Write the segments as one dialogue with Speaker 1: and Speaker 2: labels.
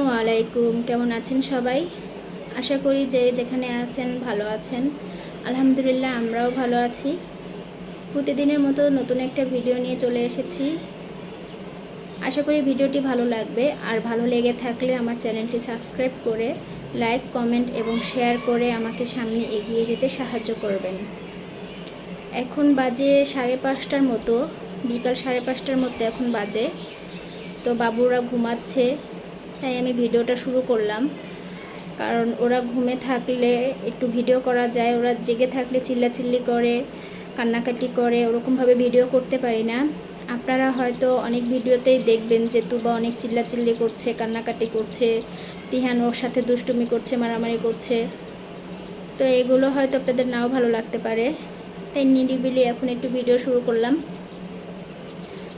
Speaker 1: আসসালামু আলাইকুম। কেমন আছেন সবাই? আশা করি যে যেখানে আছেন ভালো আছেন। আলহামদুলিল্লাহ আমরাও ভালো আছি। প্রতিদিনের মতো নতুন একটা ভিডিও নিয়ে চলে এসেছি। আশা করি ভিডিওটি ভালো লাগবে, আর ভালো লেগে থাকলে আমার চ্যানেলটি সাবস্ক্রাইব করে লাইক, কমেন্ট এবং শেয়ার করে আমাকে সামনে এগিয়ে যেতে সাহায্য করবেন। এখন বাজে 5:30টার মতো, বিকাল 5:30টার মতো এখন বাজে। তো বাবুরা ঘুমাচ্ছে, তাই আমি ভিডিওটা শুরু করলাম। কারণ ওরা ঘুমে থাকলে একটু ভিডিও করা যায়, ওরা জেগে থাকলে চিল্লাচিল্লি করে, কান্নাকাটি করে, ওরকমভাবে ভিডিও করতে পারি না। আপনারা হয়তো অনেক ভিডিওতেই দেখবেন যে তুবা অনেক চিল্লাচিল্লি করছে, কান্নাকাটি করছে, তিহান ওর সাথে দুষ্টুমি করছে, মারামারি করছে। তো এগুলো হয়তো আপনাদের নাও ভালো লাগতে পারে, তাই নিরিবিলি এখন একটু ভিডিও শুরু করলাম।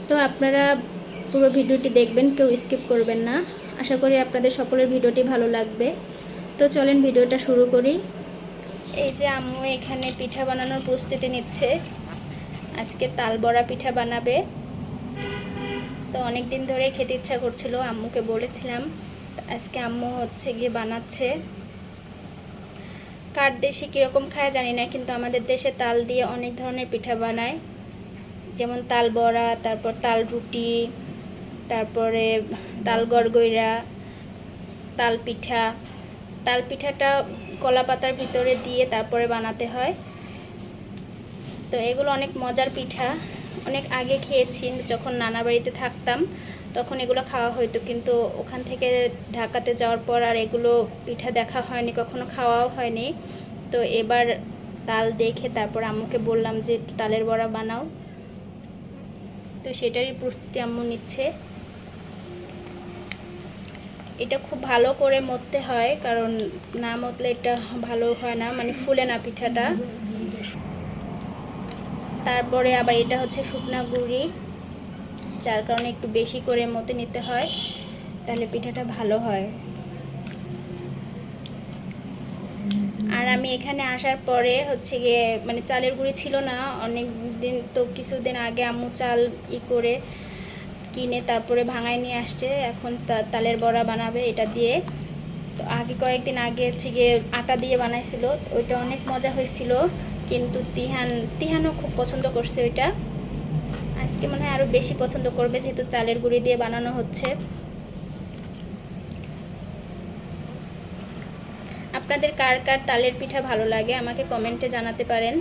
Speaker 1: তো আপনারা পুরো ভিডিওটি দেখবেন, কেউ স্কিপ করবেন না। আশা করি আপনাদের সকলের ভিডিওটি ভালো লাগবে। তো চলেন ভিডিওটা শুরু করি। এই যে আম্মু এখানে পিঠা বানানোর প্রস্তুতি নিচ্ছে। আজকে তাল বড়া পিঠা বানাবে। তো অনেক দিন ধরে খেতে ইচ্ছা করছিল, আম্মুকে বলেছিলাম। আজকে আম্মু হচ্ছে গিয়ে বানাচ্ছে। কার দেশে কীরকম খায় জানি না, কিন্তু আমাদের দেশে তাল দিয়ে অনেক ধরনের পিঠা বানায়, যেমন তাল বড়া, তারপর তাল রুটি, তারপরে তাল গড়গইড়া, তাল পিঠা। তাল পিঠাটা কলা পাতার ভিতরে দিয়ে তারপরে বানাতে হয়। তো এগুলো অনেক মজার পিঠা। অনেক আগে খেয়েছি, যখন নানা বাড়িতে থাকতাম তখন এগুলো খাওয়া হতো, কিন্তু ওখান থেকে ঢাকাতে যাওয়ার পর আর এগুলো পিঠা দেখা হয়নি, কখনো খাওয়াও হয়নি। তো এবার তাল দেখে তারপর আম্মুকে বললাম যে একটু তালের বড়া বানাও। তো সেটারই প্রস্তুতি আম্মু নিচ্ছে। এটা খুব ভালো করে মথতে হয়, কারণ না মথলে এটা ভালো হয় না, মানে ফুলে না পিঠাটা। তারপরে আবার এটা হচ্ছে শুকনা গুঁড়ি, যার কারণে একটু বেশি করে মথে নিতে হয়, তাহলে পিঠাটা ভালো হয়। আর আমি এখানে আসার পরে হচ্ছে গিয়ে মানে চালের গুঁড়ি ছিল না অনেক দিন, তো কিছুদিন আগে আম্মু চাল করে কিনে তারপরে ভাঙায় নিয়ে আসছে। এখন তালের বড়া বানাবে এটা দিয়ে। তো আগে কয়েকদিন আগে হচ্ছে গিয়ে আটা দিয়ে বানাইছিল, ওইটা অনেক মজা হয়েছিল, কিন্তু তিহানও খুব পছন্দ করছে ওইটা। আজকে মনে হয় আরও বেশি পছন্দ করবে, যেহেতু চালের গুঁড়ি দিয়ে বানানো হচ্ছে। আপনাদের কার কার তালের পিঠা ভালো লাগে আমাকে কমেন্টে জানাতে পারেন।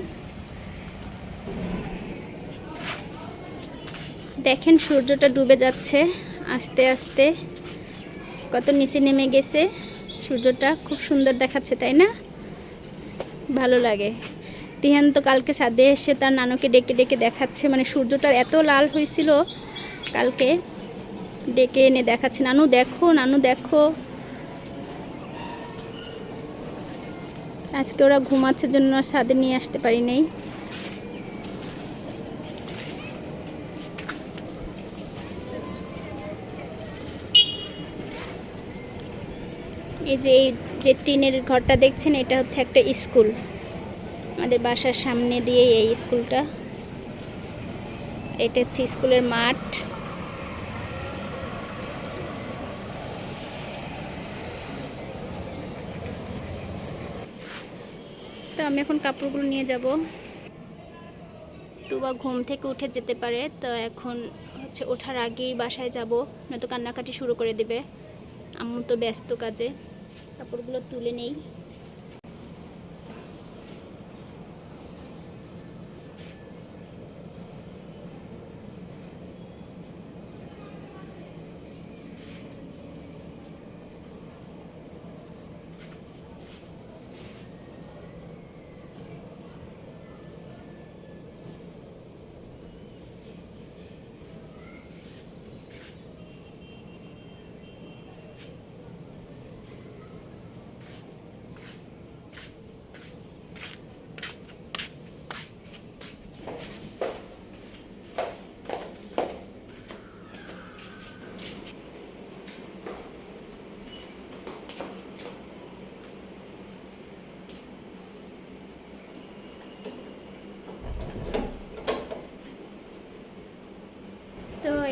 Speaker 1: দেখেন সূর্যটা ডুবে যাচ্ছে আস্তে আস্তে, কত নিচে নেমে গেছে সূর্যটা, খুব সুন্দর দেখাচ্ছে তাই না? ভালো লাগে। তিহান তো কালকে ছাদে এসে তার নানুকে ডেকে ডেকে দেখাচ্ছে, মানে সূর্যটা এত লাল হয়েছিল কালকে, ডেকে এনে দেখাচ্ছে, নানু দেখো, নানু দেখো। আজকে ওরা ঘুমাচ্ছে জন্য ছাদে নিয়ে আসতে পারি নাই। এই যে টিনের ঘরটা দেখছেন, এটা হচ্ছে একটা স্কুল। আমাদের বাসার সামনে দিয়ে এই স্কুলটা, এটা হচ্ছে স্কুলের মাঠ। তো আমি এখন কাপড়গুলো নিয়ে যাব। টুবা ঘুম থেকে উঠে যেতে পারে, তো এখন হচ্ছে ওঠার আগেই বাসায় যাব, নয়তো কান্নাকাটি শুরু করে দেবে। আম্মু তো ব্যস্ত কাজে। কাপড়গুলো তুলে নেই।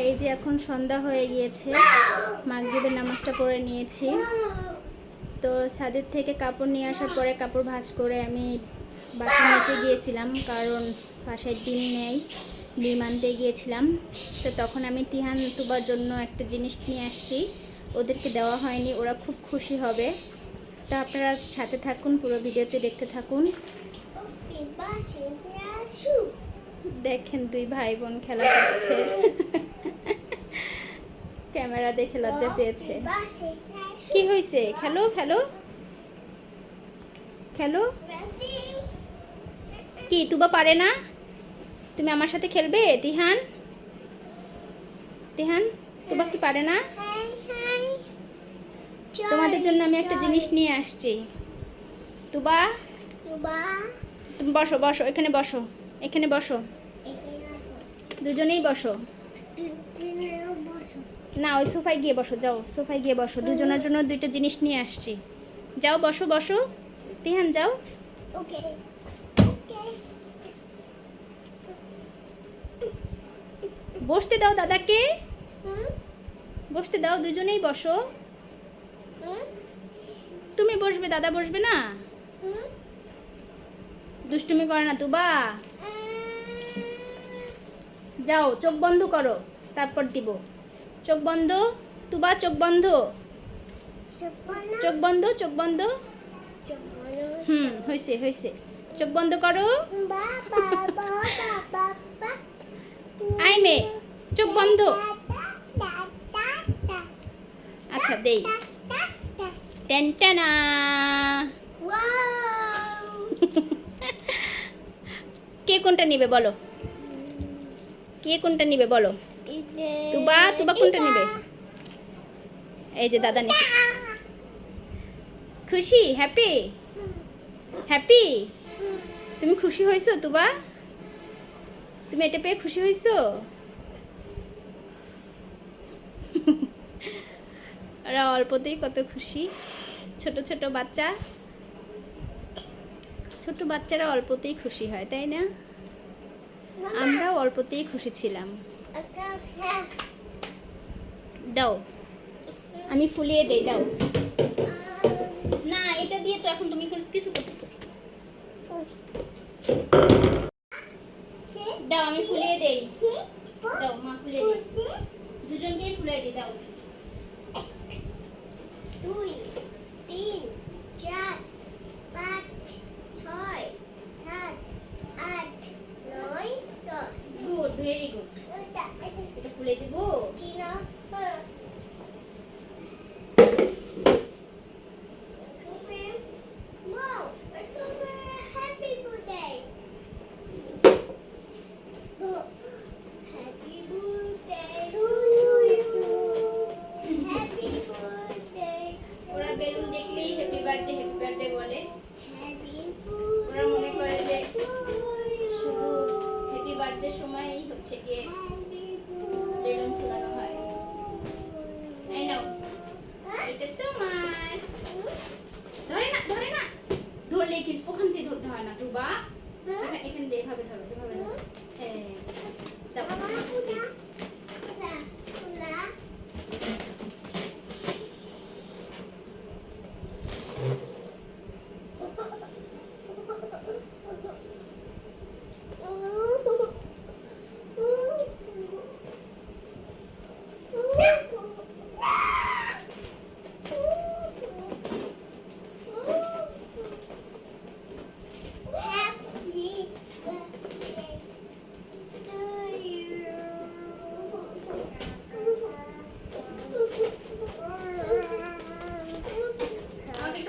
Speaker 1: এই যে এখন সন্ধ্যা হয়ে গিয়েছে, মাগরিবের নামাজটা পড়ে নিয়েছি। তো ছাদের থেকে কাপড় নিয়ে আসার পরে কাপড় ভাঁজ করে আমি বাসার নিচে গিয়েছিলাম, কারণ বাসায় ডিম নেই, ডিম আনতে গিয়েছিলাম। তো তখন আমি তিহান তুবার জন্য একটা জিনিস নিয়ে আসছি, ওদেরকে দেওয়া হয়নি, ওরা খুব খুশি হবে। তো আপনারা সাথে থাকুন, পুরো ভিডিওতে দেখতে থাকুন। দেখেন দুই ভাই বোন খেলা করছে, ক্যামেরা দেখে লজ্জা পেয়েছে। কি হয়েছে? খেলো খেলো খেলো। কি তুবা পারে না? তুমি আমার সাথে খেলবে? তিহান তিহান তুবা কি পারে না? তোমাদের জন্য আমি একটা জিনিস নিয়ে আসছি। তুবা তুমি বসো বসো, এখানে বসো, এখানে বসো, দুজনেই বসো। না, ওই সোফায় গিয়ে বসো, যাও সোফায় গিয়ে বসো। দুজনের জন্য দুইটা জিনিস নিয়ে আসছি, যাও বসো বসো। তিহান যাও। বসতে দাও দাদাকে, বসতে দাও, দুজনেই বসো। তুমি বসবে, দাদা বসবে না? দুষ্টুমি করে না তুবা। যাও চোখ বন্ধ করো, তারপর দিব। চোখ বন্ধ তুবা, চোখ বন্ধ, চোখ বন্ধ, চোখ বন্ধ। হয়েছে হয়েছে, চোখ বন্ধ করো। আই মে, চোখ বন্ধ। আচ্ছা দেই। টেনটেনা। কে কোনটা নিবে বলো? কে কোনটা নিবে বলো? তুবা তুবা কোনটা নিবে? এই যে দাদা নিছে। খুশি? হ্যাপি? হ্যাপি? তুমি খুশি হয়েছো তুবা? তুমি এটা পেয়ে খুশি হয়েছো? ওরা অল্পতেই কত খুশি, ছোট ছোট বাচ্চা, ছোট বাচ্চারা অল্পতেই খুশি হয়, তাই না? আমরাও অল্পতেই খুশি ছিলাম। দাও, আমি ফুলিয়ে দেই, দাও। না, এটা দিয়ে তো এখন তুমি কিছু করতে। দাও, আমি ফুলিয়ে দেই, দাও, মা ফুলিয়ে দেই, দুজনকেই ফুলিয়ে দিই, দাও।
Speaker 2: 2 3 4 5 6 7 8 9 10।
Speaker 1: Good, very good. এটা ফুলে দিব। ওরা বেলুন দেখলেই হ্যাপি বার্থডে হ্যাপি বার্থডে বলে। ওরা মনে করে যে শুধু হ্যাপি বার্থডে সময়ই হচ্ছে গিয়ে বেলুন ফুলানো হয়। এই নাও, এটা তোমার। ধরে না, ধরে না, ধরলে কি ওখান দিয়ে ধরতে হয় না তুবা, এখানে দিয়ে এভাবে ধরো, এভাবে ধরো। দাও।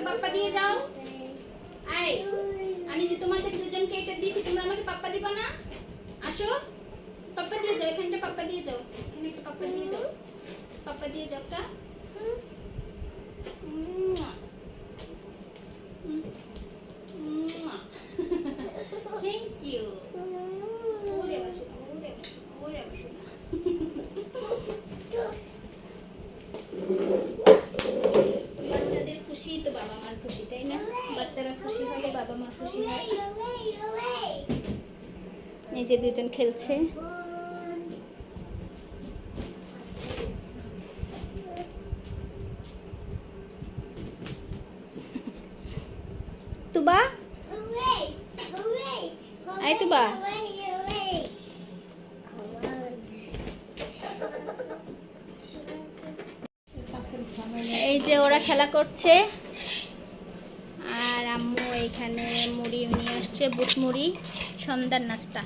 Speaker 1: পাপ্পা দিয়ে যাও। আই, আমি যে তোমাদের দুজনকে এটা দিয়েছি, তোমরা আমাকে পাপ্পা দিবা না? আসো, পাপ্পা দিয়ে যাও, এখানটা পাপ্পা দিয়ে যাও, এখানে একটা পাপ্পা দিয়ে যাও, পাপ্পা দিয়ে যাও একটা। Thank you. ওরে বাসু, ওরে বাসু, ওরে বাসু। বাচ্চাদের খুশি তো বাবা মার খুশি, তাই না? বাচ্চারা খুশি হলে বাবা মা খুশি হয়। এই যে দুজন খেলছে।
Speaker 2: Wait. Come on.
Speaker 1: এই যে ওরা খেলা করছে আর আম্মু এখানে মুড়ি নিয়ে আসছে, বুট মুড়ি, সন্ধ্যার নাস্তা।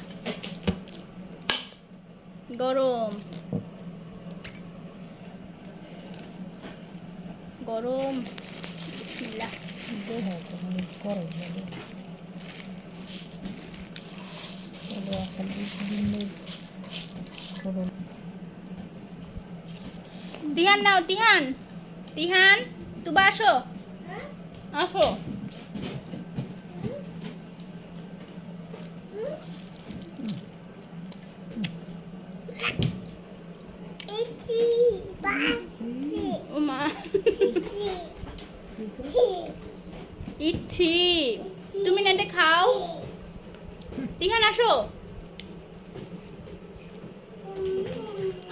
Speaker 1: গরম গরম, বিসমিল্লাহ। দিহান নাও, দিহান, দিহান, তুবা আসো, আসো। ওমা ইচ্ছি, তুমি না এটা খাও। দিহান আসো,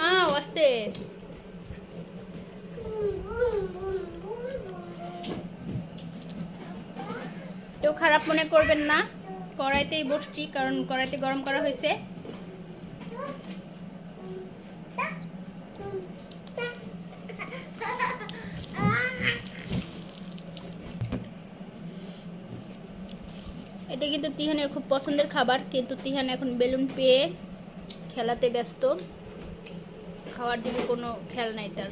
Speaker 1: আও আস্তে। কেউ খারাপ মনে করবেন না, কড়াইতেই বসছি কারণ কড়াইতে গরম করা হয়েছে। এটা কিন্তু তিহানের খুব পছন্দের খাবার, কিন্তু তিহান এখন বেলুন পেয়ে খেলাতে ব্যস্ত, খাওয়ার দিকে কোনো খেয়াল নাই তার।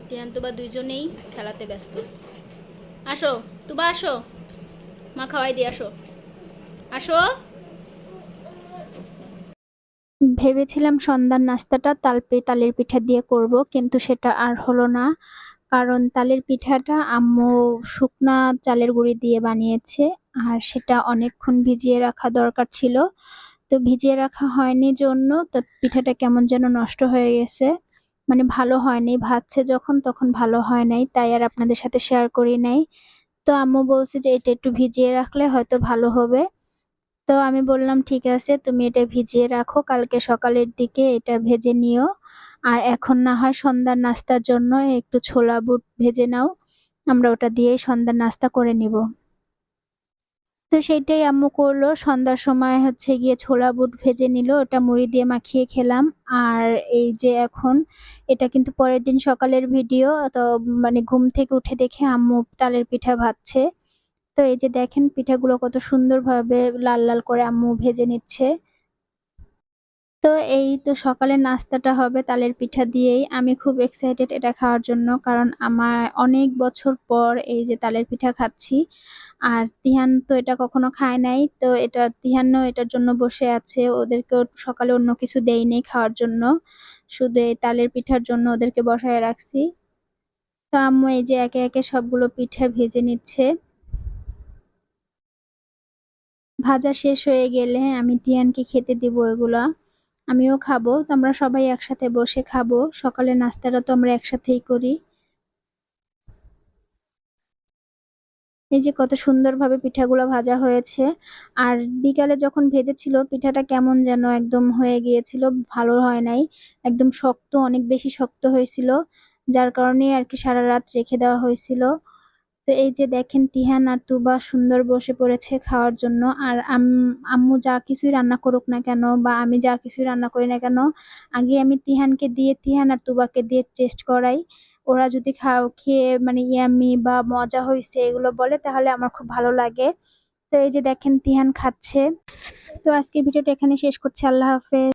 Speaker 1: তিহান তুবা দুইজনেই খেলাতে ব্যস্ত। আসো তুবা আসো, মা খাওয়াই দিয়ে আসো, আসো। ভেবেছিলাম সন্ধ্যার নাস্তাটা তালের পিঠা দিয়ে করব, কিন্তু সেটা আর হলো না, কারণ তালের পিঠাটা আম্মু শুকনা চালের গুঁড়ি দিয়ে বানিয়েছে আর সেটা অনেকক্ষণ ভিজিয়ে রাখা দরকার ছিল। তো ভিজিয়ে রাখা হয়নি জন্য তো পিঠাটা কেমন যেন নষ্ট হয়ে গেছে, মানে ভালো হয়নি, ভাজছে যখন তখন ভালো হয় নাই, তাই আর আপনাদের সাথে শেয়ার করি নাই। তো আম্মু বলছে যে এটা একটু ভিজিয়ে রাখলে হয়তো ভালো হবে। তো আমি বললাম ঠিক আছে, তুমি এটা ভিজিয়ে রাখো, কালকে সকালের দিকে এটা ভেজে নিও। আর এখন না হয় সন্ধ্যার নাস্তার জন্য একটু ছোলা বুট ভেজে নাও, আমরা ওটা দিয়েই সন্ধ্যার নাস্তা করে নিব। তো সেইটাই আম্মু করলো, সন্ধ্যার সময় হচ্ছে গিয়ে ছোলা বুট ভেজে নিল, ওটা মুড়ি দিয়ে মাখিয়ে খেলাম। আর এই যে এখন এটা কিন্তু পরের দিন সকালের ভিডিও, তো মানে ঘুম থেকে উঠে দেখে আম্মু তালের পিঠা ভাজছে। তো এই যে দেখেন পিঠাগুলো কত সুন্দরভাবে লাল লাল করে আম্মু ভেজে নিচ্ছে। তো এই তো সকালের নাস্তাটা হবে তালের পিঠা দিয়েই, আমি খুব এক্সাইটেড এটা খাওয়ার জন্য, কারণ আমার অনেক বছর পর এই যে তালের পিঠা খাচ্ছি। আর তিহান তো এটা কখনো খায় নাই, তো এটা তিহানও এটার জন্য বসে আছে, ওদেরকেও সকালে অন্য কিছু দেইনি খাওয়ার জন্য, শুধু এই তালের পিঠার জন্য ওদেরকে বসায় রাখছি। তো আম্মু এই যে একে একে সবগুলো পিঠা ভেজে নিচ্ছে। ভাজা শেষ হয়ে গেলে আমি তিহানকে খেতে দিব এগুলা, আমিও খাবো, তো আমরা সবাই একসাথে বসে খাবো, সকালের নাস্তাটা তো আমরা একসাথেই করি। এই যে কত সুন্দরভাবে পিঠাগুলো ভাজা হয়েছে। আর বিকালে যখন ভেজেছিল পিঠাটা কেমন যেন একদম হয়ে গিয়েছিল, ভালো হয় নাই, একদম শক্ত, অনেক বেশি শক্ত হয়েছিল, যার কারণে আর কি সারা রাত রেখে দেওয়া হয়েছিল। তো এই যে দেখেন তিহান আর তুবা সুন্দর বসে পড়েছে খাওয়ার জন্য। আর আম্মু যা কিছুই রান্না করুক না কেন বা আমি যা কিছুই রান্না করি না কেন, আগে আমি তিহানকে দিয়ে, তিহান আর তুবাকে দিয়ে টেস্ট করাই। ওরা যদি খেয়ে মানে ইয়াম্মি বা মজা হয়েছে এগুলো বলে তাহলে আমার খুব ভালো লাগে। তো এই যে দেখেন তিহান খাচ্ছে। তো আজকে ভিডিওটা এখানে শেষ করছি, আল্লাহ হাফেজ।